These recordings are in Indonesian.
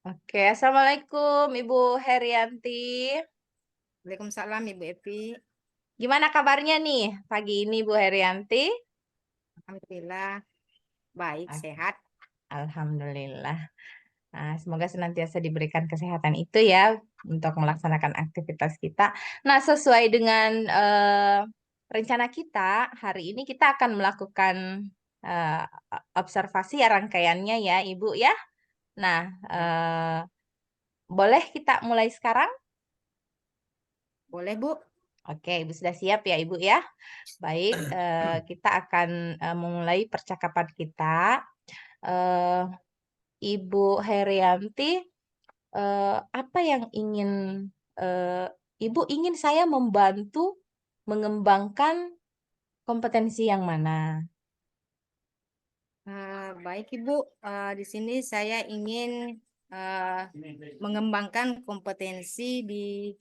Oke, Assalamualaikum Ibu Herianti. Waalaikumsalam Ibu Evi. Gimana kabarnya nih pagi ini Bu Herianti? Alhamdulillah baik, Ah, sehat. Alhamdulillah. Nah, semoga senantiasa diberikan kesehatan itu ya untuk melaksanakan aktivitas kita. Nah, sesuai dengan rencana kita, hari ini kita akan melakukan eh, observasi ya rangkaiannya ya Ibu ya. Nah, Ya, boleh kita mulai sekarang? boleh Bu? Oke, Ibu sudah siap ya Ibu ya? Baik, kita akan, memulai percakapan kita. Eee, Ibu Herianti, apa yang ingin eee, Ibu ingin saya membantu mengembangkan kompetensi yang mana? Baik Ibu, di sini saya ingin eh, mengembangkan kompetensi di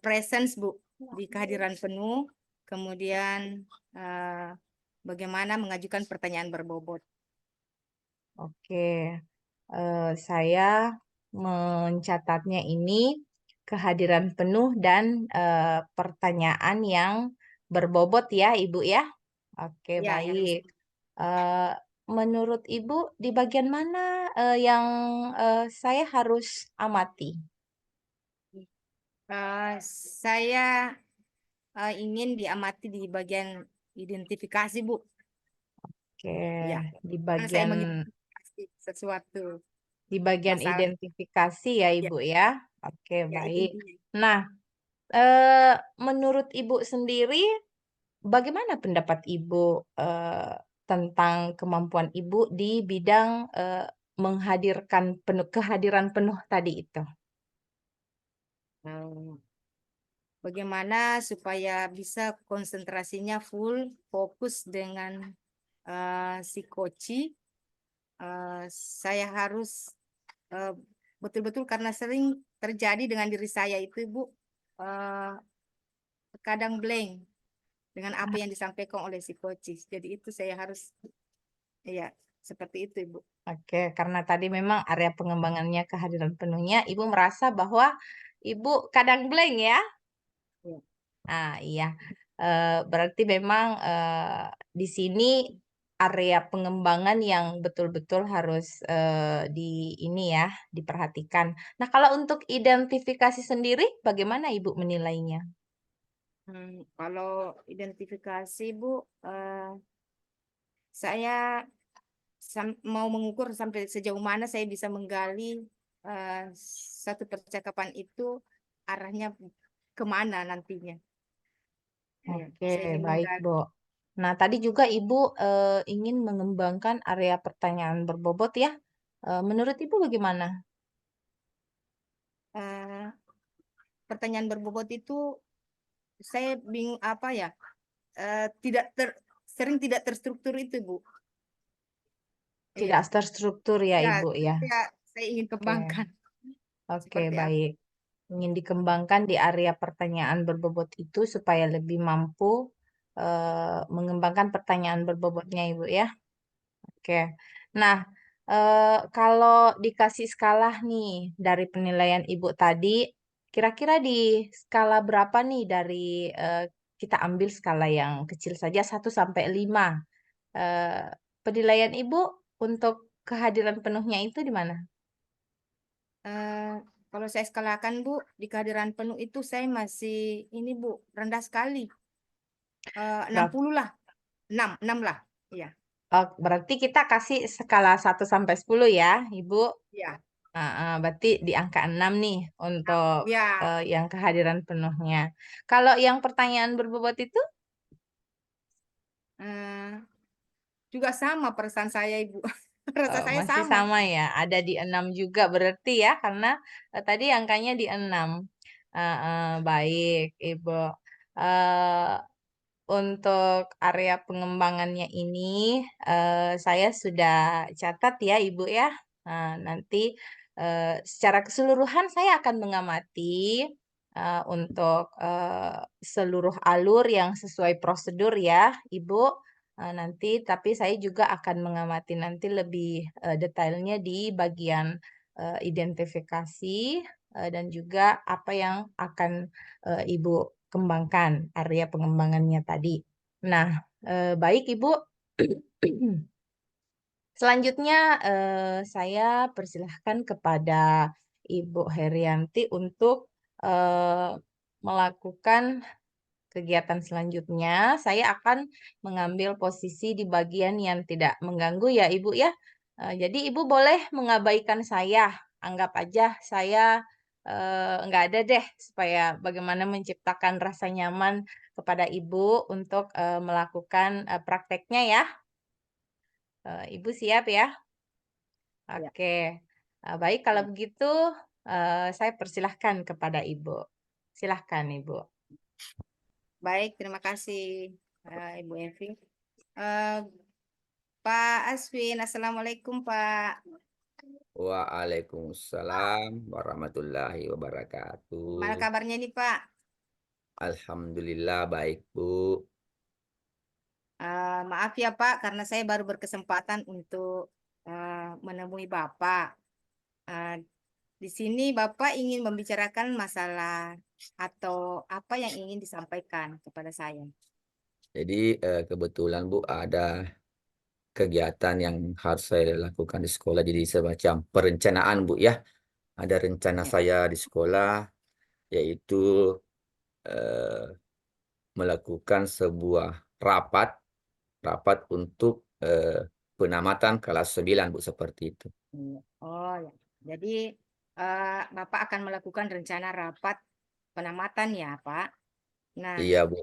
presence Bu, di kehadiran penuh, kemudian eh, bagaimana mengajukan pertanyaan berbobot. Oke, saya mencatatnya ini kehadiran penuh dan, pertanyaan yang berbobot ya, Ibu, ya? Oke, Ya, yang baik. Eee, Menurut Ibu di bagian mana, yang, saya harus amati? saya ingin diamati di bagian identifikasi Bu. Oke, Ya, di karena saya bagian mengidentifikasi sesuatu masalah. identifikasi ya, Ya, Ibu, ya? Oke, ya itu baik. intinya. Nah, menurut Ibu sendiri, bagaimana pendapat Ibu, tentang kemampuan Ibu di bidang, kehadiran penuh tadi itu? Eh, Bagaimana supaya bisa konsentrasinya full, fokus dengan si coach. Saya harus eh, betul-betul karena sering terjadi dengan diri saya itu, Bu, eh, kadang blank dengan apa yang disampaikan oleh si coach. Jadi itu saya harus, ya, seperti itu, Ibu. Oke, karena tadi memang area pengembangannya kehadiran penuhnya, Ibu merasa bahwa Ibu kadang blank ya? Ya. Ah, iya. Berarti memang, di sini area pengembangan yang betul-betul harus, di ini ya, diperhatikan. Nah, kalau untuk identifikasi sendiri bagaimana Ibu menilainya? Kalau identifikasi, Bu, saya mau mengukur sampai sejauh mana saya bisa menggali satu percakapan itu arahnya kemana nantinya. Ya, Oke, saya ingin baik, menggali. Bu. Nah, tadi juga Ibu, ingin mengembangkan area pertanyaan berbobot ya. Menurut Ibu bagaimana? eh, Pertanyaan berbobot itu saya bingung apa ya, tidak sering tidak terstruktur itu, Bu. Tidak Iya, terstruktur ya, ya, Ibu, ya? saya ingin Oke. kembangkan Oke, seperti apa. baik. Ingin dikembangkan di area pertanyaan berbobot itu supaya lebih mampu, mengembangkan pertanyaan berbobotnya, Ibu, ya? Oke. Nah, kalau dikasih skala nih dari penilaian Ibu tadi, kira-kira di skala berapa nih dari, kita ambil skala yang kecil saja 1 sampai 5, penilaian Ibu untuk kehadiran penuhnya itu di mana? Eh, Kalau saya skalakan, Bu, di kehadiran penuh itu saya masih ini, Bu, rendah sekali. 60 lah, 6 lah. Iya, Oh, berarti kita kasih skala 1 sampai 10 ya, Ibu? iya. Heeh, berarti di angka 6 nih untuk, Ya, yang kehadiran penuhnya. Kalau yang pertanyaan berbobot itu, eh, juga sama perasaan saya, Ibu. Rasa saya masih sama. sama ya, ada di 6 juga berarti ya, karena, tadi angkanya di 6. Heeh, baik, Ibu. Eee, untuk area pengembangannya ini, saya sudah catat ya, Ibu, ya. Nah, nanti, secara keseluruhan saya akan mengamati, untuk, seluruh alur yang sesuai prosedur ya, Ibu. Nanti tapi saya juga akan mengamati nanti lebih, detailnya di bagian, identifikasi, dan juga apa yang akan, Ibu kembangkan, area pengembangannya tadi. Nah, baik Ibu. Selanjutnya, saya persilahkan kepada Ibu Herianti untuk, melakukan kegiatan selanjutnya. Saya akan mengambil posisi di bagian yang tidak mengganggu ya, Ibu, ya. Jadi Ibu boleh mengabaikan saya, anggap aja saya, nggak ada deh, supaya bagaimana menciptakan rasa nyaman kepada Ibu untuk, melakukan, prakteknya ya. Ibu siap ya? Ya, Oke, baik kalau baik. begitu, saya persilahkan kepada Ibu. Silahkan Ibu. Baik, terima kasih Ibu Evi. Eh, Pak Aswin, Assalamualaikum Pak. Waalaikumsalam warahmatullahi Gimana wabarakatuh. kabarnya nih Pak? Alhamdulillah baik, Bu. Maaf ya Pak, karena saya baru berkesempatan untuk menemui Bapak. Eh, di sini Bapak ingin membicarakan masalah atau apa yang ingin disampaikan kepada saya. Jadi kebetulan Bu ada kegiatan yang harus saya lakukan di sekolah. Jadi semacam perencanaan Bu ya. Ada rencana Ya. saya di sekolah yaitu eh, melakukan sebuah rapat rapat untuk penamatan kelas 9 Bu seperti itu. Iya. Oh ya. Jadi Bapak akan melakukan rencana rapat penamatan ya Pak. Nah, Iya Bu.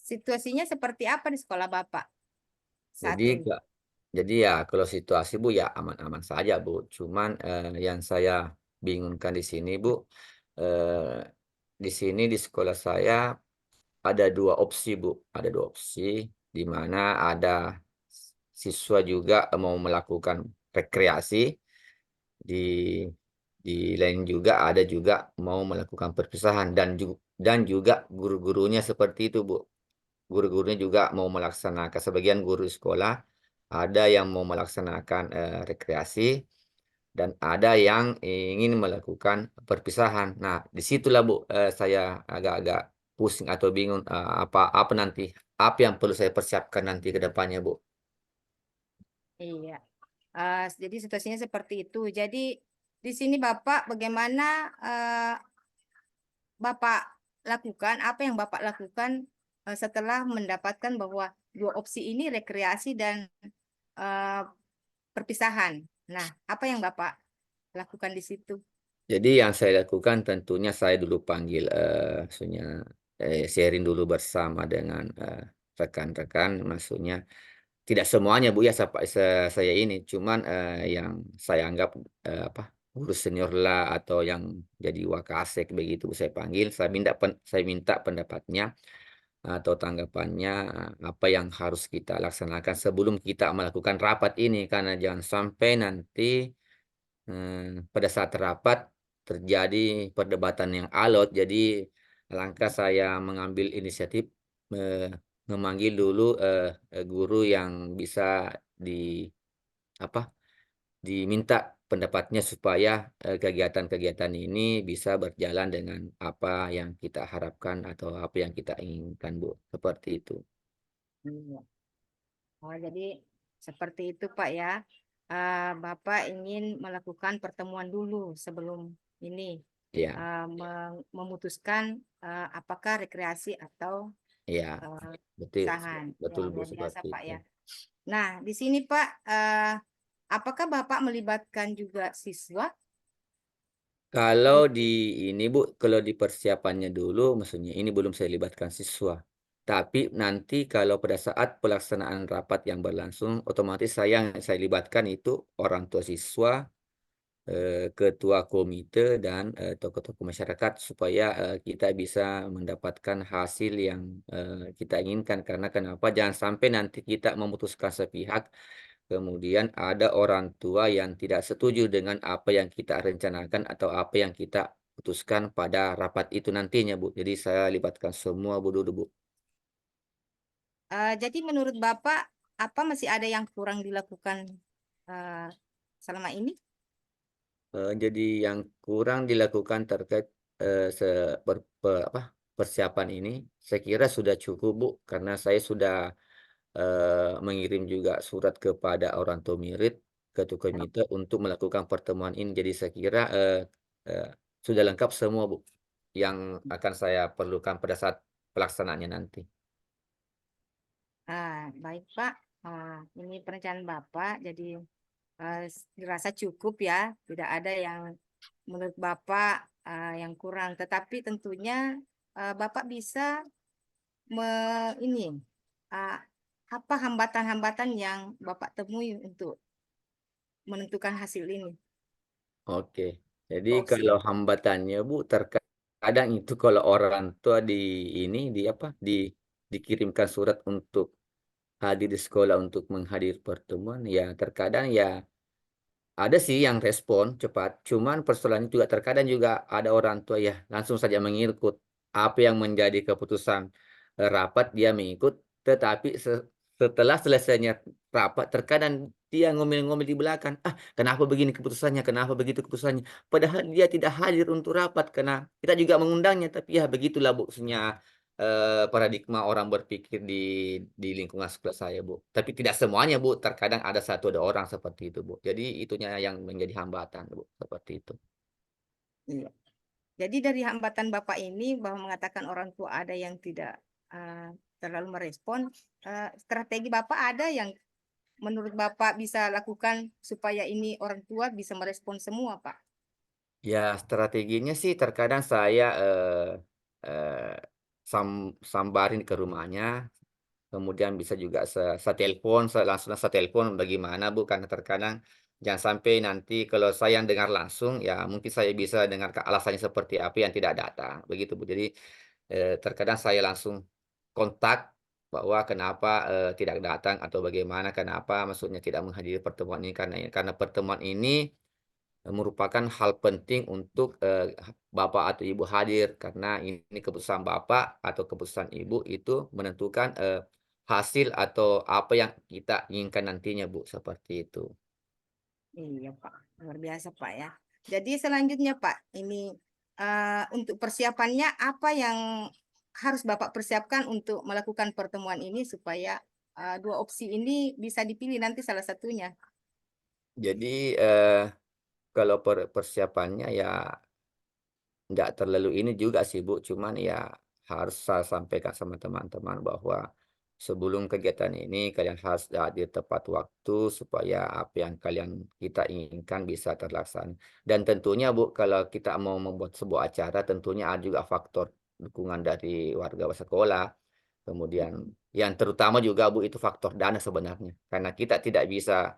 situasinya seperti apa di sekolah Bapak saat Jadi ini? Jadi ya kalau situasi Bu ya aman-aman saja Bu. Cuman yang saya bingungkan di sini Bu, eh, di sini di sekolah saya ada dua opsi Bu. Ada dua opsi di mana ada siswa juga mau melakukan rekreasi di lain juga ada juga mau melakukan perpisahan dan juga guru-gurunya seperti itu Bu. Guru-gurunya juga mau melaksanakan sebagian guru sekolah ada yang mau melaksanakan rekreasi dan ada yang ingin melakukan perpisahan. Nah, disitulah Bu saya agak-agak pusing atau bingung apa apa nanti apa yang perlu saya persiapkan nanti ke depannya Bu. Iya. Jadi situasinya seperti itu. Jadi di sini Bapak bagaimana Bapak lakukan, apa yang Bapak lakukan setelah mendapatkan bahwa dua opsi ini rekreasi dan eh, perpisahan. Nah, apa yang Bapak lakukan di situ? Jadi yang saya lakukan tentunya saya dulu panggil maksudnya sharing dulu bersama dengan rekan-rekan maksudnya tidak semuanya Bu ya saya ini cuman yang saya anggap apa guru senior lah atau yang jadi wakasek begitu saya panggil saya minta pendapatnya atau tanggapannya apa yang harus kita laksanakan sebelum kita melakukan rapat ini karena jangan sampai nanti pada saat rapat terjadi perdebatan yang alot jadi langkah saya mengambil inisiatif eh, memanggil dulu guru yang bisa di apa diminta pendapatnya supaya kegiatan-kegiatan ini bisa berjalan dengan apa yang kita harapkan atau apa yang kita inginkan Bu seperti itu. Iya. Oh, jadi seperti itu Pak ya. Bapak ingin melakukan pertemuan dulu sebelum ini Ya, memutuskan apakah rekreasi atau ya, betul pisahan. Ya, betul Bu luar biasa seperti Pak itu. ya. Nah, di sini Pak, apakah Bapak melibatkan juga siswa? Kalau Un- di ini Bu, kalau di persiapannya dulu, maksudnya ini belum saya libatkan siswa. Tapi nanti kalau pada saat pelaksanaan rapat yang berlangsung, otomatis saya libatkan itu orang tua siswa, ketua komite dan tokoh-tokoh masyarakat supaya kita bisa mendapatkan hasil yang kita inginkan. Karena kenapa? Jangan sampai nanti kita memutuskan sepihak kemudian ada orang tua yang tidak setuju dengan apa yang kita rencanakan atau apa yang kita putuskan pada rapat itu nantinya, Bu. Jadi saya libatkan semua, Bu, dulu, Bu. jadi menurut Bapak, apa masih ada yang kurang dilakukan eh, selama ini? Jadi yang kurang dilakukan terkait, persiapan ini, saya kira sudah cukup, Bu, karena saya sudah, mengirim juga surat kepada orang tua murid, ketua komite untuk melakukan pertemuan ini. Jadi saya kira, eee, sudah lengkap semua, Bu, yang akan saya perlukan pada saat pelaksanaannya nanti. Baik Pak. Ini perencanaan Bapak, jadi dirasa cukup ya, tidak ada yang menurut Bapak yang kurang. Tetapi tentunya Bapak bisa ini uh, apa hambatan-hambatan yang Bapak temui untuk menentukan hasil ini, Oke. Jadi opsi kalau ya. hambatannya, Bu, terkadang itu kalau orang tua dikirimkan surat untuk hadir di sekolah untuk menghadiri pertemuan, ya terkadang ya ada sih yang respon cepat, cuman persoalannya juga terkadang juga ada orang tua ya langsung saja mengikut apa yang menjadi keputusan, rapat dia mengikut, tetapi setelah selesainya rapat terkadang dia ngomel-ngomel di belakang, "Ah, kenapa begini keputusannya, kenapa begitu keputusannya?" Padahal dia tidak hadir untuk rapat karena kita juga mengundangnya, tapi ya begitulah Bu, paradigma orang berpikir di lingkungan sekolah saya, Bu. Tapi tidak semuanya, Bu, terkadang ada satu 2 orang seperti itu, Bu. Jadi itunya yang menjadi hambatan, Bu, seperti itu. Iya. Jadi dari hambatan Bapak ini bahwa mengatakan orang tua ada yang tidak terlalu merespon, strategi Bapak ada yang menurut Bapak bisa lakukan supaya ini orang tua bisa merespon semua, Pak? Ya, strateginya sih terkadang saya, eee, sambarin ke rumahnya. Kemudian bisa juga langsung saya telepon bagaimana Bu, karena terkadang jangan sampai nanti kalau saya yang dengar langsung, ya mungkin saya bisa dengar alasannya seperti apa yang tidak datang, begitu Bu. Jadi, terkadang saya langsung kontak bahwa kenapa, tidak datang atau bagaimana, kenapa maksudnya tidak menghadiri pertemuan ini, karena pertemuan ini merupakan hal penting untuk, bapak atau ibu hadir karena ini keputusan bapak atau keputusan ibu itu menentukan, hasil atau apa yang kita inginkan nantinya, Bu, seperti itu. Iya, Pak. Luar biasa, Pak ya. Jadi selanjutnya, Pak, ini untuk persiapannya apa yang harus Bapak persiapkan untuk melakukan pertemuan ini supaya dua opsi ini bisa dipilih nanti salah satunya. Jadi, kalau persiapannya ya nggak terlalu ini juga sih, Bu, cuman ya harus saya sampaikan sama teman-teman bahwa sebelum kegiatan ini kalian harus hadir tepat waktu supaya apa yang kita inginkan bisa terlaksana. Dan tentunya, Bu, kalau kita mau membuat sebuah acara tentunya ada juga faktor dukungan dari warga sekolah. Kemudian yang terutama juga, Bu, itu faktor dana sebenarnya. Karena kita tidak bisa,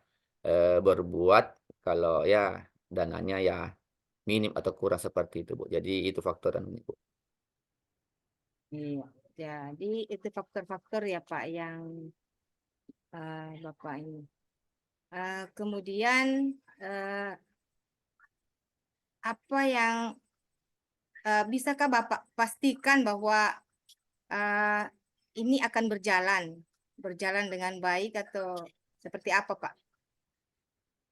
berbuat kalau ya dananya ya minim atau kurang seperti itu, Bu. Jadi itu faktor anunya, Bu. Iya. Jadi itu faktor-faktor ya, Pak, yang Bapak ini. Kemudian eh, apa yang bisakah Bapak pastikan bahwa eh, ini akan berjalan dengan baik atau seperti apa, Pak?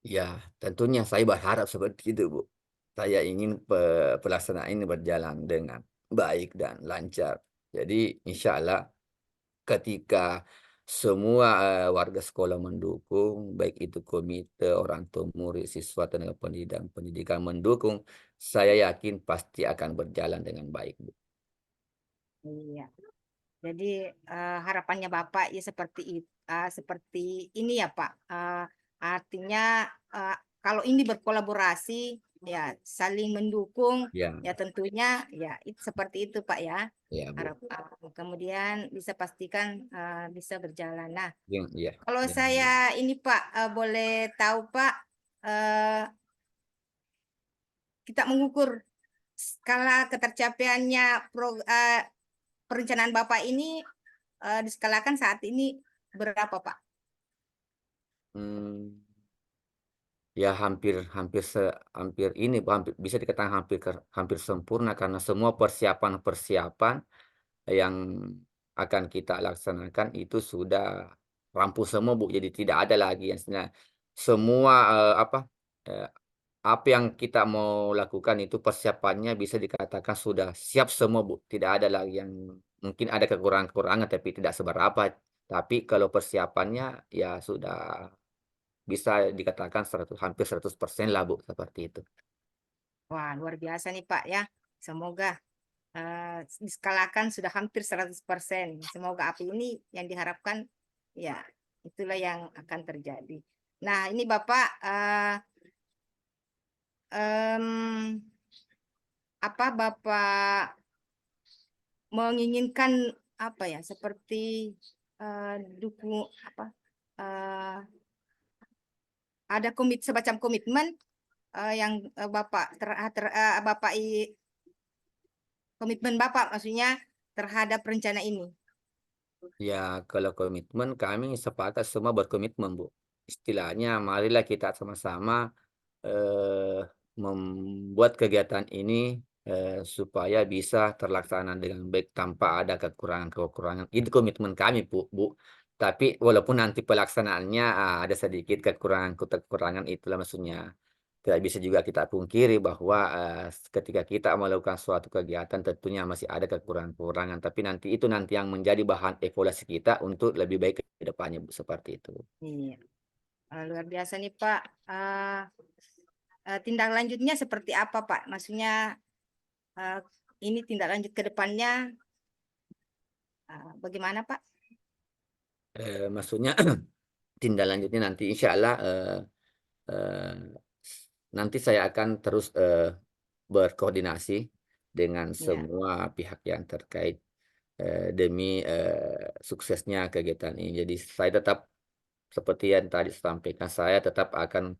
Ya, tentunya saya berharap seperti itu, Bu. Saya ingin pelaksanaan ini berjalan dengan baik dan lancar. Jadi insya Allah ketika semua, warga sekolah mendukung, baik itu komite, orang tua murid, siswa, tenaga pendidikan mendukung, saya yakin pasti akan berjalan dengan baik, Bu. Iya. Jadi harapannya Bapak ya seperti ini ya Pak. Artinya eh, kalau ini berkolaborasi ya saling mendukung Ya, ya tentunya ya itu seperti itu Pak ya. ya, Bu. Kemudian bisa pastikan bisa berjalan. Nah, Iya, kalau iya, saya iya. ini Pak boleh tahu Pak eh, kita mengukur skala ketercapaiannya perencanaan Bapak ini diskalakan saat ini berapa, Pak? Mmm. Ya hampir hampir hampir ini, hampir bisa dikatakan hampir sempurna karena semua persiapan-persiapan yang akan kita laksanakan itu sudah rampung semua, Bu. Jadi tidak ada lagi yang semua, eee, apa yang kita mau lakukan itu persiapannya bisa dikatakan sudah siap semua, Bu. Tidak ada lagi yang mungkin ada kekurangan-kekurangan tapi tidak seberapa. Tapi kalau persiapannya ya sudah bisa dikatakan hampir 100% lah, Bu, seperti itu. Wah, luar biasa nih Pak ya. Semoga diskalakan sudah hampir 100%. Semoga api ini yang diharapkan ya itulah yang akan terjadi. Nah, ini Bapak em, apa Bapak menginginkan apa ya seperti dukung apa eh, ada semacam komitmen yang komitmen Bapak maksudnya terhadap rencana ini. Ya, kalau komitmen kami sepakat semua berkomitmen, Bu. Istilahnya marilah kita sama-sama, membuat kegiatan ini, supaya bisa terlaksana dengan baik tanpa ada kekurangan-kekurangan. Itu komitmen kami, Bu. Tapi walaupun nanti pelaksanaannya, ada sedikit kekurangan-kekurangan itulah maksudnya. Tidak bisa juga kita pungkiri bahwa, ketika kita melakukan suatu kegiatan tentunya masih ada kekurangan-kekurangan, tapi nanti yang menjadi bahan evaluasi kita untuk lebih baik ke depannya, Bu, seperti itu. Iya. Luar biasa nih Pak. Tindak lanjutnya seperti apa Pak? Maksudnya eh, ini tindak lanjut ke depannya bagaimana Pak? Maksudnya tindak lanjutnya nanti insyaallah, eee, nanti saya akan terus, berkoordinasi dengan Ya, semua pihak yang terkait, demi, suksesnya kegiatan ini. Jadi saya tetap seperti yang tadi sampaikan, saya tetap akan,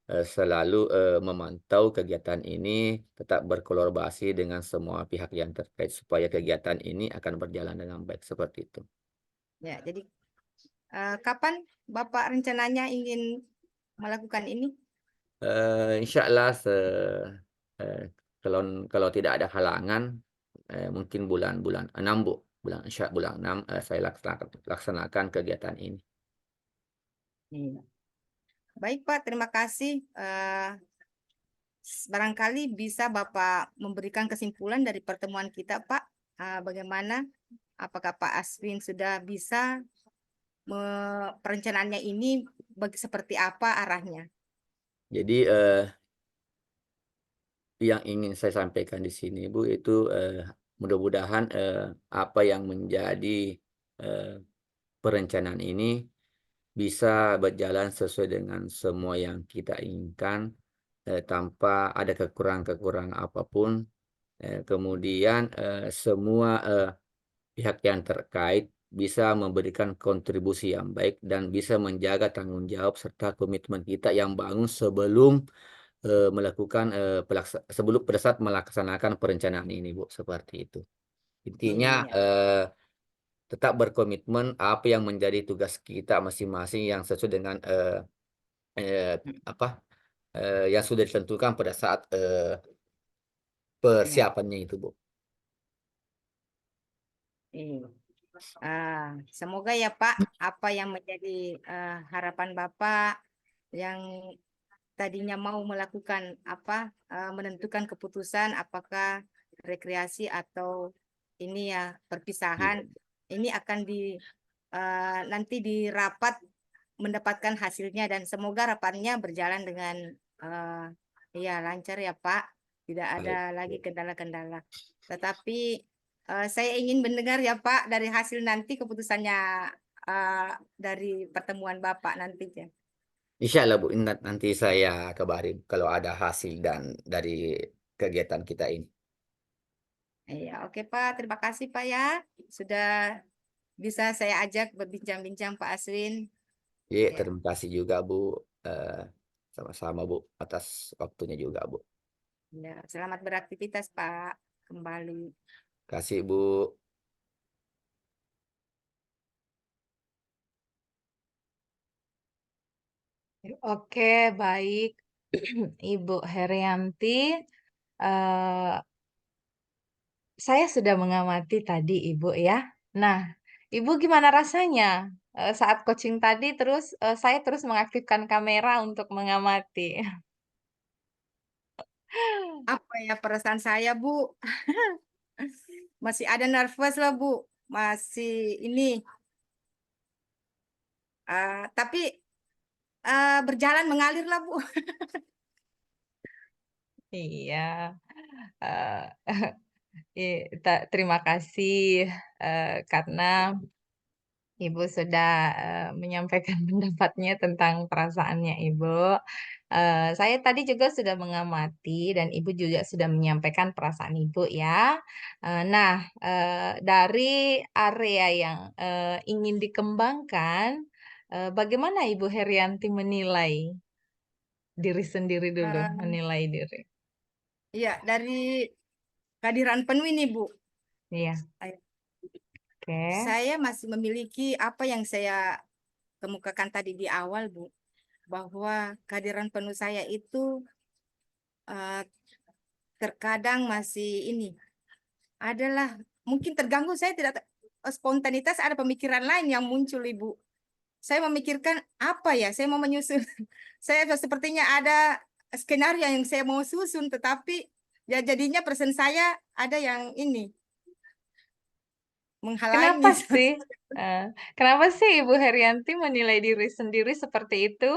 selalu, memantau kegiatan ini, tetap berkolaborasi dengan semua pihak yang terkait supaya kegiatan ini akan berjalan dengan baik, seperti itu. ya. Jadi kapan Bapak rencananya ingin melakukan ini? Insyaallah eee, kalau tidak ada halangan, mungkin bulan 6, Bu, bulan 6, saya laksanakan kegiatan ini. Iya. Baik Pak, terima kasih. Barangkali bisa Bapak memberikan kesimpulan dari pertemuan kita, Pak. Bagaimana? Apakah Pak Aswin sudah bisa perencanaannya ini seperti apa arahnya? Jadi, yang ingin saya sampaikan di sini, Bu, itu, mudah-mudahan, apa yang menjadi, eee, perencanaan ini bisa berjalan sesuai dengan semua yang kita inginkan, tanpa ada kekurangan-kekurangan apapun. Kemudian, semua, pihak yang terkait bisa memberikan kontribusi yang baik dan bisa menjaga tanggung jawab serta komitmen kita yang bangun sebelum, melakukan, sebelum pada saat melaksanakan perencanaan ini, Bu, seperti itu. Intinya, Iya, tetap berkomitmen apa yang menjadi tugas kita masing-masing yang sesuai dengan, mm, apa, yang sudah ditentukan pada saat, iya, persiapannya itu, Bu. iya. Semoga ya Pak, apa yang menjadi harapan Bapak yang tadinya mau melakukan menentukan keputusan apakah rekreasi atau ini ya perpisahan Iya. ini akan nanti di rapat mendapatkan hasilnya dan semoga rapatnya berjalan dengan eh, ya lancar ya Pak, tidak ada Baik, lagi Bu. kendala-kendala. Tetapi saya ingin mendengar ya Pak dari hasil nanti keputusannya dari pertemuan Bapak nantinya. Insyaallah, Bu, nanti saya kabarin kalau ada hasil dan dari kegiatan kita ini. Iya, oke Pak. Terima kasih Pak ya. Sudah bisa saya ajak berbincang-bincang Pak Aswin. Iya, Ya, terima kasih juga, Bu, eee, sama-sama, Bu, atas waktunya juga, Bu. ya. Selamat beraktivitas Pak. Kembali. Kasih, Bu. Oke, baik. Ibu Herianti, eh, saya sudah mengamati tadi Ibu ya. Nah, Ibu gimana rasanya saat coaching tadi terus saya terus mengaktifkan kamera untuk mengamati. Apa ya perasaan saya, Bu? Masih ada nervous lah, Bu. Masih ini, tapi berjalan mengalir lah, Bu. Iya, eee, terima kasih, karena Ibu sudah, menyampaikan pendapatnya tentang perasaannya Ibu. Saya tadi juga sudah mengamati dan Ibu juga sudah menyampaikan perasaan Ibu ya. Nah, dari area yang, ingin dikembangkan, bagaimana Ibu Herianti menilai diri sendiri dulu, Eh, menilai diri? Iya, dari kehadiran penuh ini, Bu. Iya, Ay- oke. Saya masih memiliki apa yang saya kemukakan tadi di awal, Bu. Bahwa kehadiran penuh saya itu eh, terkadang masih ini adalah mungkin terganggu. Saya tidak spontanitas, ada pemikiran lain yang muncul, Ibu. Saya memikirkan apa ya, saya mau menyusun. Saya sepertinya ada skenario yang saya mau susun, tetapi ya jadinya persen saya ada yang ini Kenapa menghalangi. sih? Eee, kenapa sih Ibu Herianti menilai diri sendiri seperti itu?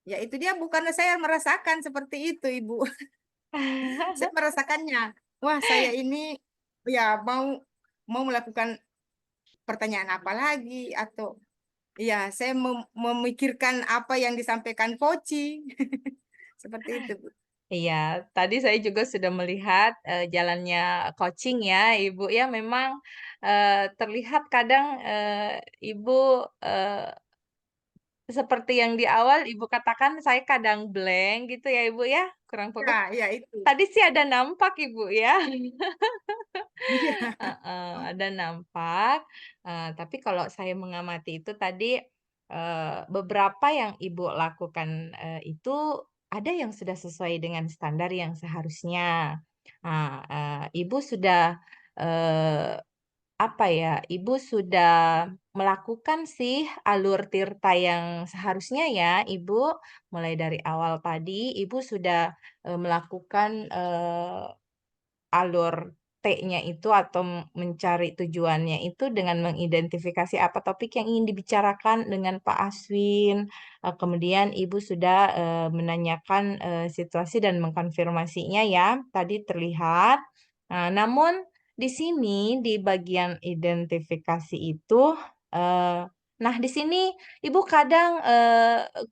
Ya itu dia, bukan saya merasakan seperti itu, Ibu. Saya merasakannya. Wah, saya ini ya mau mau melakukan pertanyaan apa lagi, atau ya saya memikirkan apa yang disampaikan coaching. Seperti itu, Bu. Iya, tadi saya juga sudah melihat, jalannya coaching ya, Ibu, ya memang, terlihat kadang, Ibu, eee, seperti yang di awal Ibu katakan, saya kadang blank gitu ya, Ibu, ya, kurang fokus. Ya, ya itu. Tadi sih ada nampak Ibu ya. Iya. Heeh, ada nampak, tapi kalau saya mengamati itu tadi, beberapa yang Ibu lakukan, itu ada yang sudah sesuai dengan standar yang seharusnya. Nah, Ibu sudah, eee, apa ya, Ibu sudah melakukan sih alur tirta yang seharusnya ya, Ibu. Mulai dari awal tadi Ibu sudah, melakukan, alur T-nya itu atau mencari tujuannya itu dengan mengidentifikasi apa topik yang ingin dibicarakan dengan Pak Aswin, kemudian Ibu sudah, menanyakan, situasi dan mengkonfirmasinya ya, tadi terlihat. Namun di sini, di bagian identifikasi itu, eee, nah di sini Ibu kadang,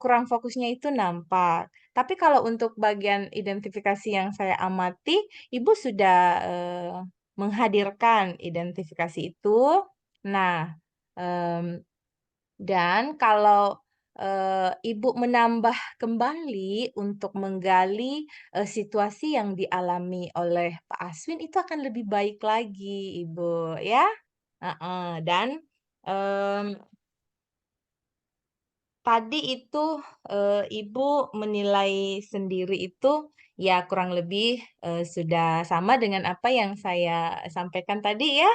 kurang fokusnya itu nampak. Tapi kalau untuk bagian identifikasi yang saya amati, Ibu sudah, menghadirkan identifikasi itu. Nah, mmm, dan kalau, Ibu menambah kembali untuk menggali, situasi yang dialami oleh Pak Aswin itu akan lebih baik lagi, Ibu, ya. Heeh, dan, mmm tadi itu, Ibu menilai sendiri itu, ya kurang lebih, sudah sama dengan apa yang saya sampaikan tadi ya?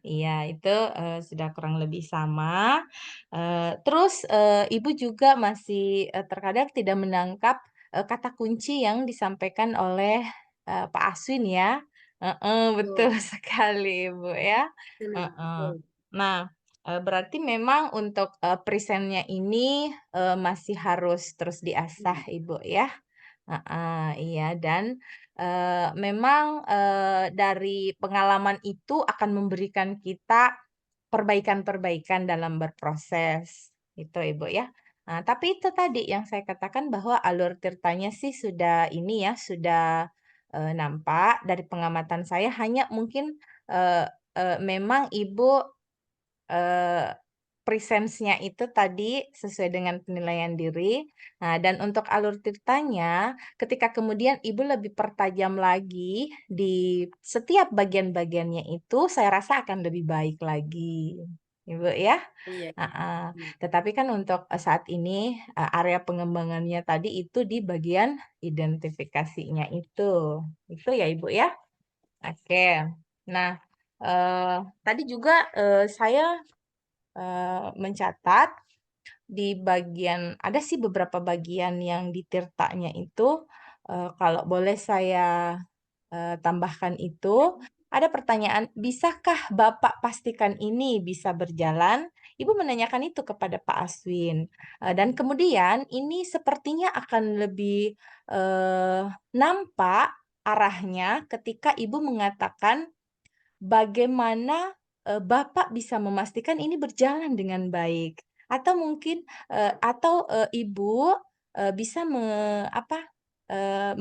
Iya itu, sudah kurang lebih sama, terus, Ibu juga masih, terkadang tidak menangkap, kata kunci yang disampaikan oleh, Pak Aswin ya. Heeh, betul Betul, sekali Ibu ya, betul, heeh. betul. Nah, berarti memang untuk, present-nya ini, masih harus terus diasah Hmm. Ibu ya? Heeh, iya dan, memang, dari pengalaman itu akan memberikan kita perbaikan-perbaikan dalam berproses, itu Ibu ya. Nah, tapi itu tadi yang saya katakan bahwa alur tirtanya sih sudah ini ya, sudah, nampak dari pengamatan saya hanya mungkin, eee memang Ibu Eee, presence-nya itu tadi sesuai dengan penilaian diri. Nah, dan untuk alur ceritanya, ketika kemudian Ibu lebih pertajam lagi di setiap bagian-bagiannya itu, saya rasa akan lebih baik lagi, Ibu ya. Iya, iya. Heeh. Hmm. Tetapi kan untuk, saat ini, area pengembangannya tadi itu di bagian identifikasinya itu. Itu ya, Ibu ya? Oke. Nah, tadi juga, saya mencatat di bagian ada sih beberapa bagian yang di tirtanya itu, kalau boleh saya, tambahkan itu, ada pertanyaan, "Bisakah Bapak pastikan ini bisa berjalan?" Ibu menanyakan itu kepada Pak Aswin, dan kemudian ini sepertinya akan lebih, nampak arahnya ketika Ibu mengatakan bagaimana, Bapak bisa memastikan ini berjalan dengan baik? Atau mungkin, Ibu, bisa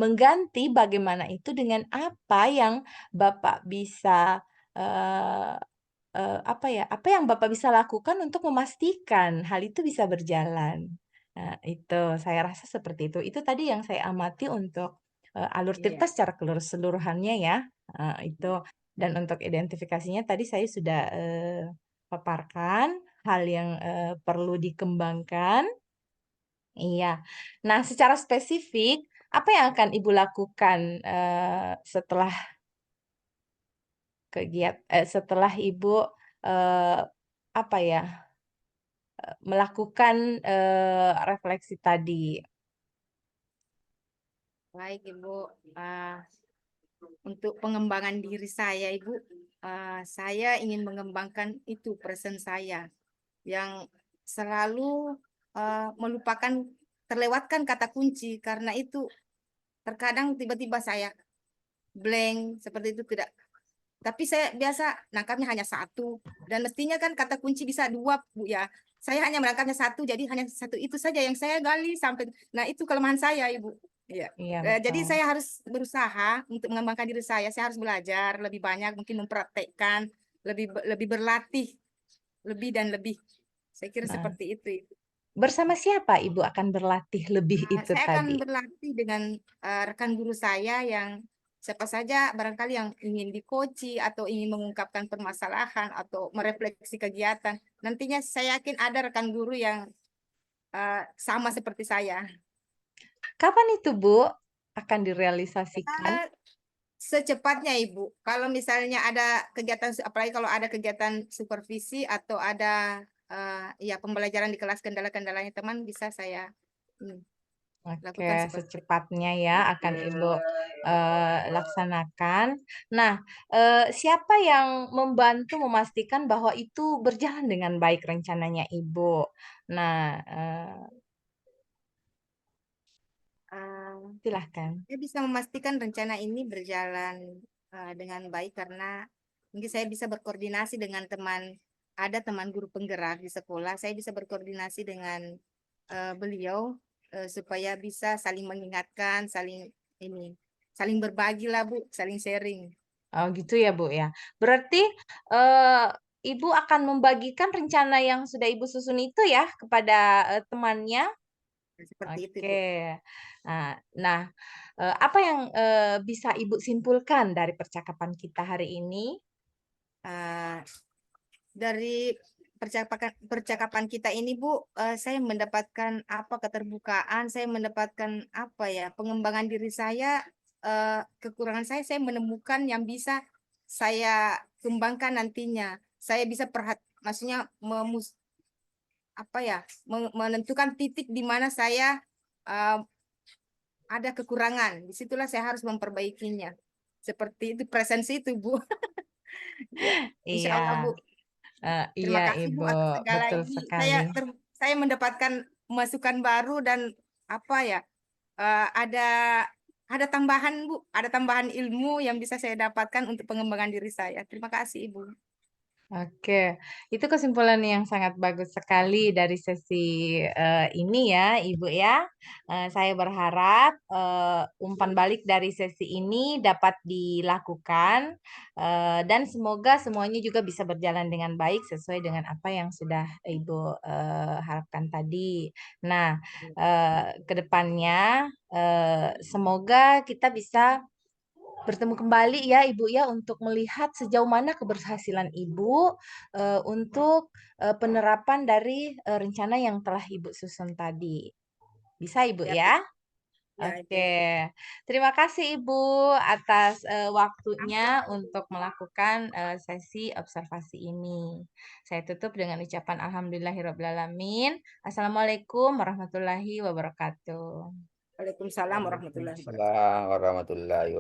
mengganti bagaimana itu dengan apa yang Bapak bisa, eee apa yang Bapak bisa lakukan untuk memastikan hal itu bisa berjalan? Nah, itu saya rasa seperti itu. Itu tadi yang saya amati untuk, alur Iya. tirta secara keseluruhannya ya, itu. Dan untuk identifikasinya tadi saya sudah, paparkan hal yang, perlu dikembangkan. Iya. Nah, secara spesifik, apa yang akan Ibu lakukan, setelah Ibu, eee, apa ya, melakukan, refleksi tadi? Baik Ibu, untuk pengembangan diri saya Ibu, saya ingin mengembangkan itu present saya yang selalu melupakan terlewatkan kata kunci karena itu terkadang tiba-tiba saya blank seperti itu tidak. Tapi saya biasa nangkapnya hanya satu dan mestinya kan kata kunci bisa dua Bu ya. Saya hanya menangkapnya satu jadi hanya satu itu saja yang saya gali sampai. Nah itu kelemahan saya Ibu. Iya. Iya, Jadi betul. saya harus berusaha untuk mengembangkan diri saya. Saya harus belajar lebih banyak, mungkin mempraktekkan, lebih berlatih, lebih dan lebih. Saya kira Nah, seperti itu. Ibu. bersama siapa Ibu akan berlatih lebih itu Saya akan tadi? berlatih dengan rekan guru saya yang siapa saja barangkali yang ingin dikoci atau ingin mengungkapkan permasalahan atau merefleksi kegiatan. Nantinya saya yakin ada rekan guru yang sama seperti saya. Kapan itu, Bu, akan direalisasikan? Eh, Secepatnya Ibu. Kalau misalnya ada kegiatan, apalagi kalau ada kegiatan supervisi atau ada ya pembelajaran di kelas kendala-kendalanya teman bisa saya hmm, Oke, lakukan seperti itu. secepatnya ya akan Ibu, laksanakan. Nah, siapa yang membantu memastikan bahwa itu berjalan dengan baik rencananya Ibu? Nah, Ah, silahkan. Saya bisa memastikan rencana ini berjalan dengan baik karena mungkin saya bisa berkoordinasi dengan ada teman guru penggerak di sekolah. Saya bisa berkoordinasi dengan beliau supaya bisa saling mengingatkan, saling berbagi lah Bu, saling sharing. Oh gitu ya, Bu, ya. Berarti, eee, Ibu akan membagikan rencana yang sudah Ibu susun itu ya kepada, temannya? Seperti itu Bu. Oke. Nah, apa yang, bisa Ibu simpulkan dari percakapan kita hari ini? Eh, dari percakapan kita ini Bu, saya mendapatkan apa keterbukaan, saya mendapatkan apa ya pengembangan diri saya, kekurangan saya menemukan yang bisa saya kembangkan nantinya. Saya bisa maksudnya apa ya menentukan titik di mana saya eh, ada kekurangan. Disitulah saya harus memperbaikinya. Seperti itu presensi itu Bu. Ya, Insya Allah Iya, Bu. iya Terima kasih Bu Ibu, atas segala betul ini. sekali. Saya mendapatkan masukan baru dan apa ya ada tambahan Bu, ada tambahan ilmu yang bisa saya dapatkan untuk pengembangan diri saya. Terima kasih Ibu. Oke, itu kesimpulan yang sangat bagus sekali dari sesi, ini ya, Ibu ya. Saya berharap, umpan balik dari sesi ini dapat dilakukan, dan semoga semuanya juga bisa berjalan dengan baik sesuai dengan apa yang sudah Ibu, harapkan tadi. Nah, ke depannya, semoga kita bisa bertemu kembali ya Ibu ya untuk melihat sejauh mana keberhasilan Ibu, untuk, penerapan dari, rencana yang telah Ibu susun tadi. Bisa Ibu Ya, ya? Ya, Ibu. Oke, terima kasih Ibu atas waktunya untuk melakukan sesi observasi ini. Saya tutup dengan ucapan alhamdulillahirrabbilalamin. Assalamualaikum warahmatullahi wabarakatuh. Waalaikumsalam warahmatullahi wabarakatuh. Waalaikumsalam warahmatullahi